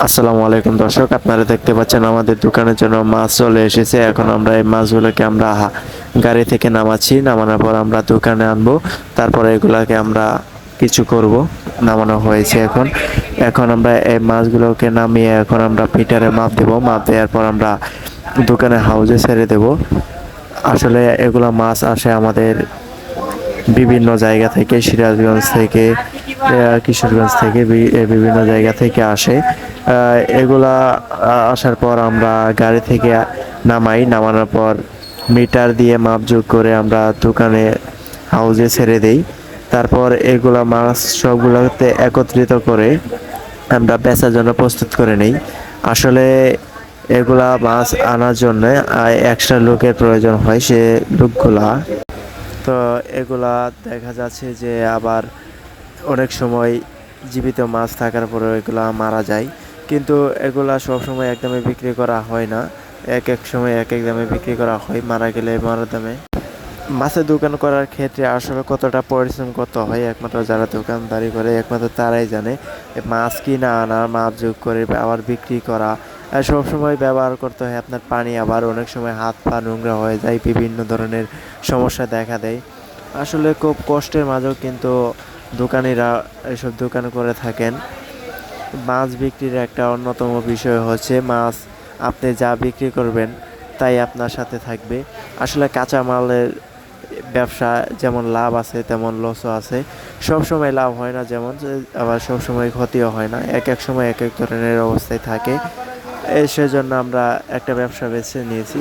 আসসালামু আলাইকুম দর্শক, আপনারা দেখতে পাচ্ছেন আমাদের দোকানের জন্য মাছ চলে এসেছে। এখন আমরা এই মাছগুলোকে গাড়ি থেকে নামাচ্ছি। নামানোর পর আমরা দোকানে আনবো। তারপরে এগুলাকে আমরা কিছু করব। নামানো হয়েছে এখন। এখন আমরা এই মাছগুলোকে নামিয়ে এখন আমরা পিটারে মাপ দেব। মাপ দেওয়ার পর আমরা দোকানে হাউজে ছেড়ে দেব। আসলে এগুলা মাছ আসে আমাদের বিভিন্ন জায়গা থেকে, সিরাজগঞ্জ থেকে, কিশোরগঞ্জ থেকে, বিভিন্ন জায়গা থেকে আসে। এগুলা আসার পর আমরা গাড়ি থেকে নামানোর পর মিটার দিয়ে মাপযোগ করে আমরা দোকানে হাউজে ছেড়ে দেই। তারপর এগুলা মাছ সবগুলোতে একত্রিত করে আমরা বেচার জন্য প্রস্তুত করে নেই। আসলে এগুলা মাছ আনার জন্য এক্সট্রা লোকের প্রয়োজন হয়। সে লোকগুলা তো এগুলা দেখা যাচ্ছে যে আবার অনেক সময় জীবিত মাছ থাকার পরেও এগুলা মারা যায়, কিন্তু এগুলা সবসময় এক দামে বিক্রি করা হয় না। এক এক সময় এক এক দামে বিক্রি করা হয়, মারা গেলে মারা দামে। মাছের দোকান করার ক্ষেত্রে আসলে কতটা পরিশ্রম করতে হয় একমাত্র যারা দোকানদারি করে একমাত্র তারাই জানে। মাছ কিনা আনা, মাপ যোগ করে আবার বিক্রি করা, সবসময় ব্যবহার করতে হয় আপনার পানি। আবার অনেক সময় হাত পা নোংরা হয়ে যায়, বিভিন্ন ধরনের সমস্যা দেখা দেয়। আসলে খুব কষ্টের মাঝেও কিন্তু দোকানিরা এসব দোকান করে থাকেন। মাছ বিক্রির একটা অন্যতম বিষয় হচ্ছে মাছ আপনি যা বিক্রি করবেন তাই আপনার সাথে থাকবে। আসলে কাঁচামালের ব্যবসা যেমন লাভ আছে তেমন লসও আছে। সব সময় লাভ হয় না, যেমন আবার সব সময় ক্ষতিও হয় না। এক এক সময় এক এক ধরনের অবস্থায় থাকে। সেজন্য আমরা একটা ব্যবসা বেছে নিয়েছি।